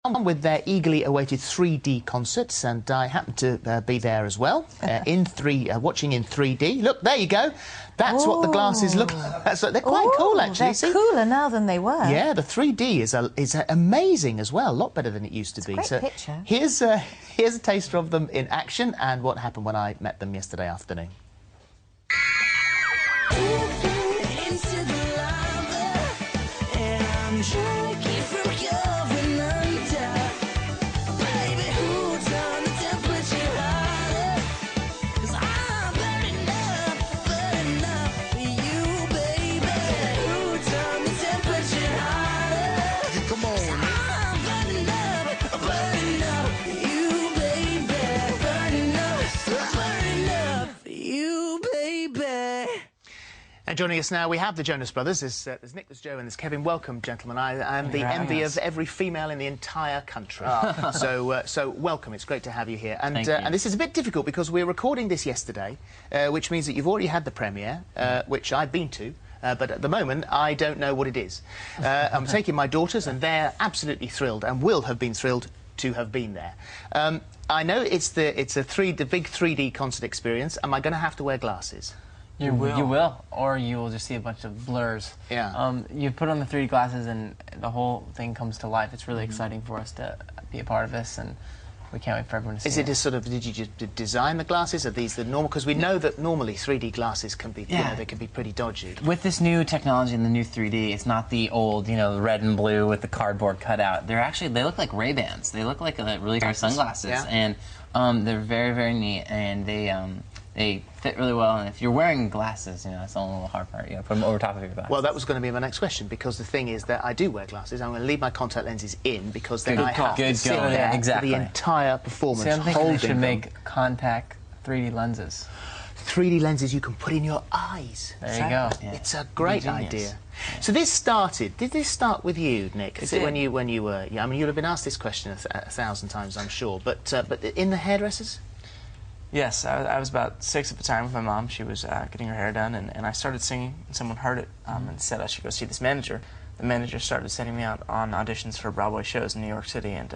with their eagerly awaited 3D concerts, and I happen to be there as well, watching in 3D. Look, there you go. That's what the glasses look like. They're quite cool, actually. They're cooler now than they were. Yeah, the 3D is amazing as well, a lot better than it used to be. It's a great picture. Here's a taster of them in action and what happened when I met them yesterday afternoon. And joining us now, we have the Jonas brothers. There's Nick, there's Joe, and there's Kevin. Welcome, gentlemen. I am the envy of every female in the entire country. So welcome. It's great to have you here. And this is a bit difficult because we're recording this yesterday, which means that you've already had the premiere, which I've been to. But at the moment, I don't know what it is. I'm taking my daughters, and they're absolutely thrilled, and will have been thrilled to have been there. I know it's the big 3D concert experience. Am I going to have to wear glasses? You will, or you will just see a bunch of blurs. Yeah. You put on the 3D glasses and the whole thing comes to life. It's really exciting for us to be a part of this, and we can't wait for everyone to see it. Is it just sort of, did you just design the glasses? Are these the normal? Because we know that normally 3D glasses can be, you know, they can be pretty dodgy. With this new technology and the new 3D, it's not the old, red and blue with the cardboard cutout. They look like Ray-Bans. They look like really good sunglasses, and they're very, very neat, and they fit really well, and if you're wearing glasses, that's the only little hard part. Put them over top of your glasses. Well, that was going to be my next question, because the thing is that I do wear glasses. I'm going to leave my contact lenses in, because then I have to sit there for the entire performance. See, I'm thinking they should make contact 3D lenses. 3D lenses you can put in your eyes. There you go. Yeah. It's a great idea. Yeah. So this started. Did this start with you, Nick? When you were? Yeah, I mean, you'd have been asked this question a 1,000 times, I'm sure. But in the hairdressers. Yes, I was about 6 at the time with my mom. She was getting her hair done, and I started singing, and someone heard it and said I should go see this manager. The manager started sending me out on auditions for Broadway shows in New York City, and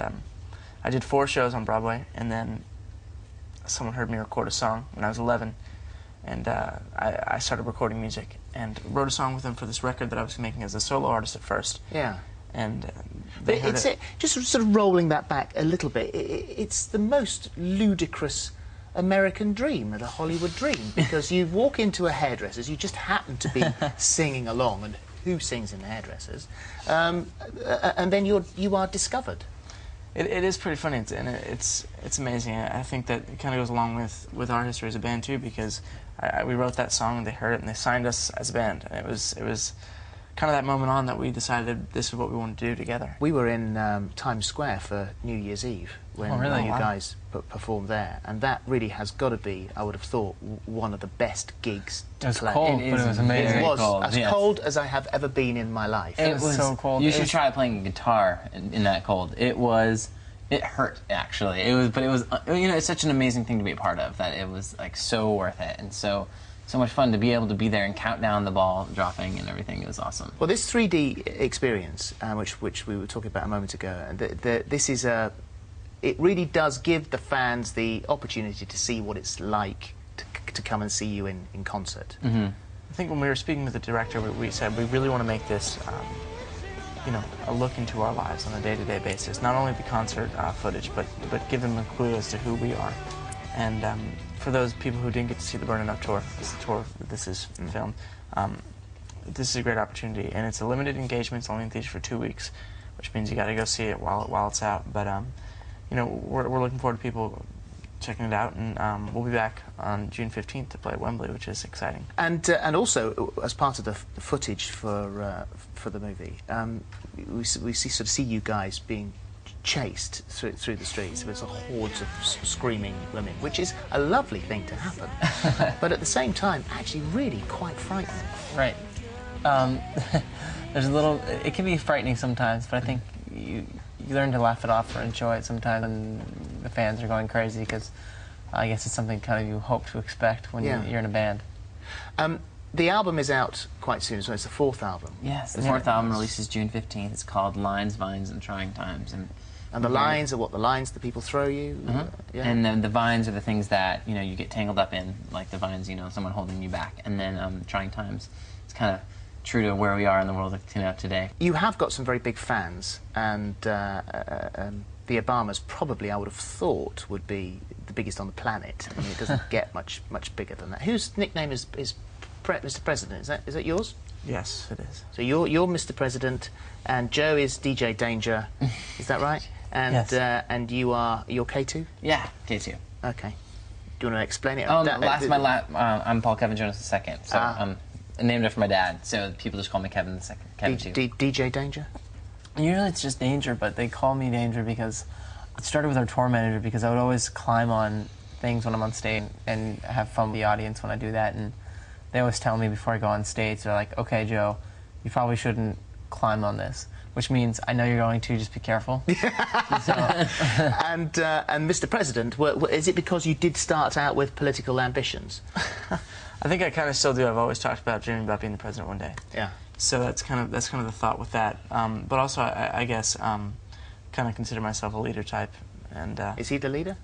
I did 4 shows on Broadway, and then someone heard me record a song when I was 11, and I started recording music and wrote a song with them for this record that I was making as a solo artist at first. Yeah. And they heard it. Just sort of rolling that back a little bit, it's the most ludicrous American dream, the Hollywood dream, because you walk into a hairdresser's, you just happen to be singing along, and who sings in the hairdressers, and then you are discovered. It is pretty funny, and it's amazing. I think that it kind of goes along with our history as a band too, because we wrote that song and they heard it and they signed us as a band. And it was kind of that moment on that we decided this is what we want to do together. We were in Times Square for New Year's Eve when you guys performed there, and that really has got to be, I would have thought, one of the best gigs to play. It was cold, but it was amazing. It was cold, as cold as I have ever been in my life. It was so cold. You should try playing guitar in that cold. It hurt, actually. But it was, it's such an amazing thing to be a part of, that it was like so worth it, and so much fun to be able to be there and count down the ball dropping and everything. It was awesome. Well, this 3D experience, which we were talking about a moment ago, this is it really does give the fans the opportunity to see what it's like to come and see you in concert. I think when we were speaking with the director, we said we really want to make this a look into our lives on a day-to-day basis. Not only the concert footage, but give them a clue as to who we are. And for those people who didn't get to see the Burning Up tour, this is filmed, this is a great opportunity, and it's a limited engagement. It's only in theaters for 2 weeks, which means you got to go see it while it's out. But we're looking forward to people checking it out, and we'll be back on June 15th to play at Wembley, which is exciting. And also, as part of the footage for the movie, we see you guys being chased through the streets. There's a hordes of screaming women, which is a lovely thing to happen, but at the same time, actually really quite frightening. Right. There's a little. It can be frightening sometimes, but I think you learn to laugh it off or enjoy it sometimes, and the fans are going crazy because I guess it's something kind of you hope to expect when you're in a band. The album is out quite soon as well. It's the 4th album. Yes, the 4th album releases June 15th. It's called Lines, Vines, and Trying Times, and And the lines are what? The lines that people throw you? Yeah. And then the vines are the things that, you know, you get tangled up in, like the vines, you know, someone holding you back. And then Trying Times, it's kind of true to where we are in the world today. You have got some very big fans, and the Obamas probably, I would have thought, would be the biggest on the planet. I mean, it doesn't get much bigger than that. Whose nickname is Mr. President? Is that yours? Yes, it is. So you're Mr. President, and Joe is DJ Danger. Is that right? And yes. And you're K2? Yeah, K2. Okay. Do you want to explain it? I'm Paul Kevin Jonas II. So I named it for my dad. So people just call me Kevin II. Kevin DJ Danger. Usually it's just Danger, but they call me Danger because it started with our tour manager, because I would always climb on things when I'm on stage and have fun with the audience when I do that. And they always tell me before I go on stage, they're like, "Okay, Joe, you probably shouldn't climb on this," which means I know you're going to. Just be careful. So. And Mr. President, is it because you did start out with political ambitions? I think I kind of still do. I've always talked about dreaming about being the president one day. Yeah. So that's kind of the thought with that. But also, I guess, kind of consider myself a leader type. And is he the leader?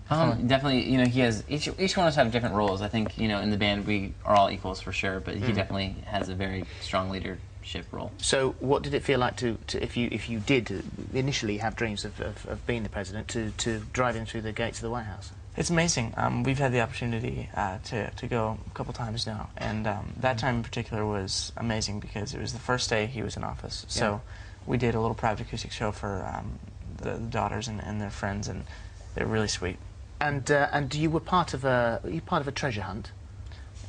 Definitely, you know, he has each one of us have different roles. I think, you know, in the band we are all equals for sure, but he definitely has a very strong leadership role. So, what did it feel like to if you did initially have dreams of being the president, to drive in through the gates of the White House? It's amazing. We've had the opportunity to go a couple times now, and that time in particular was amazing because it was the first day he was in office. So we did a little private acoustic show for the daughters and their friends, and they're really sweet. And you were part of a treasure hunt.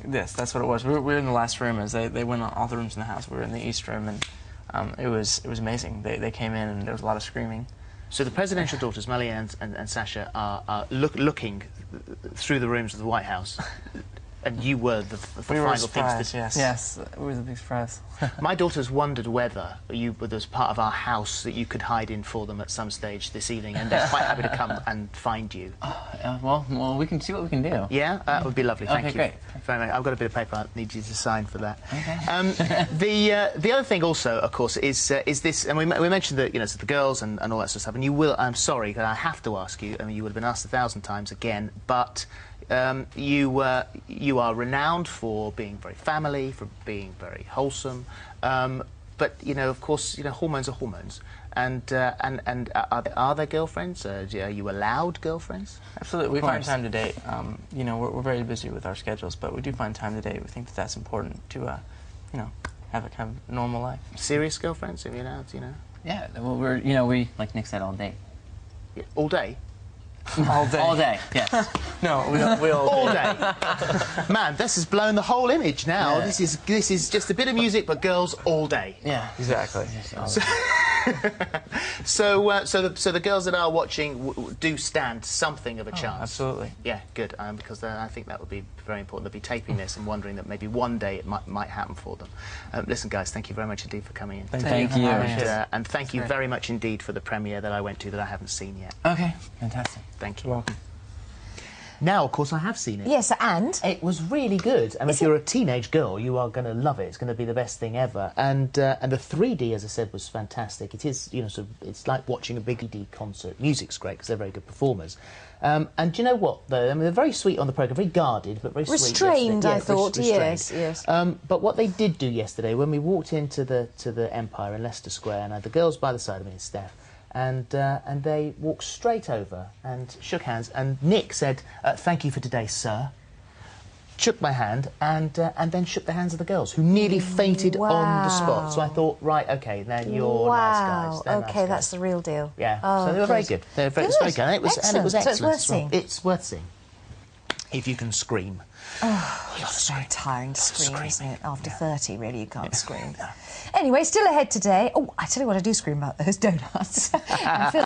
Yes, that's what it was. We were in the last room as they went on all the rooms in the house. We were in the east room, and it was amazing. They came in and there was a lot of screaming. So the presidential daughters, Melanie and Sasha, are looking through the rooms of the White House, and you were the final things. Yes, it was a big surprise. My daughters wondered whether you were part of our house that you could hide in for them at some stage this evening, and they're quite happy to come and find you. Well, we can see what we can do. Yeah, that would be lovely. Thank you. Great. Very much. I've got a bit of paper. I need you to sign for that. Okay. The other thing also, of course, is this, and we mentioned that, you know, so the girls and all that sort of stuff. And you will. I'm sorry, but I have to ask you. I mean, you would have been asked 1,000 times again, but. You are renowned for being very family, for being very wholesome, but you know, of course, you know, hormones are hormones. And are there girlfriends? Are you allowed girlfriends? Absolutely, we find time to date. You know, we're very busy with our schedules, but we do find time to date. We think that that's important to, you know, have a kind of normal life. Serious girlfriends? Are you allowed? You know? Yeah. Well, we like Nick said, all day. Yeah, all day. All day. All day, yes. No, we all day. Man, this has blown the whole image now. Yeah. This is just a bit of music, but girls all day. Yeah, exactly. So the girls that are watching do stand something of a chance. Absolutely. Yeah, good. Because I think that would be very important. They'll be taping this and wondering that maybe one day it might happen for them. Listen, guys, thank you very much indeed for coming in. Thank you. And thank you very much indeed for the premiere that I went to that I haven't seen yet. Okay, fantastic. Thank you. You're welcome. Now, of course, I have seen it. Yes, and? It was really good. And if you're a teenage girl, you are going to love it. It's going to be the best thing ever. And the 3D, as I said, was fantastic. It is, you know, it's like watching a big 3D concert. Music's great because they're very good performers. And do you know what, though? I mean, they're very sweet on the programme, very guarded, but very restrained, sweet. I thought, yes. But what they did do yesterday, when we walked into the Empire in Leicester Square, and I had the girls by the side of me, Steph, and they walked straight over and shook hands, and Nick said, "Thank you for today, sir." Shook my hand and then shook the hands of the girls, who nearly fainted on the spot. So I thought, right, okay, then you're nice guys. They're nice guys. That's the real deal. Yeah, so they were very good. It was very good. And it was excellent. So it's worth seeing. It's worth seeing. If you can scream. Oh, it's so tiring to scream, isn't it? After 30, really, you can't scream. Anyway, still ahead today. Oh, I tell you what, I do scream about those donuts. And Phil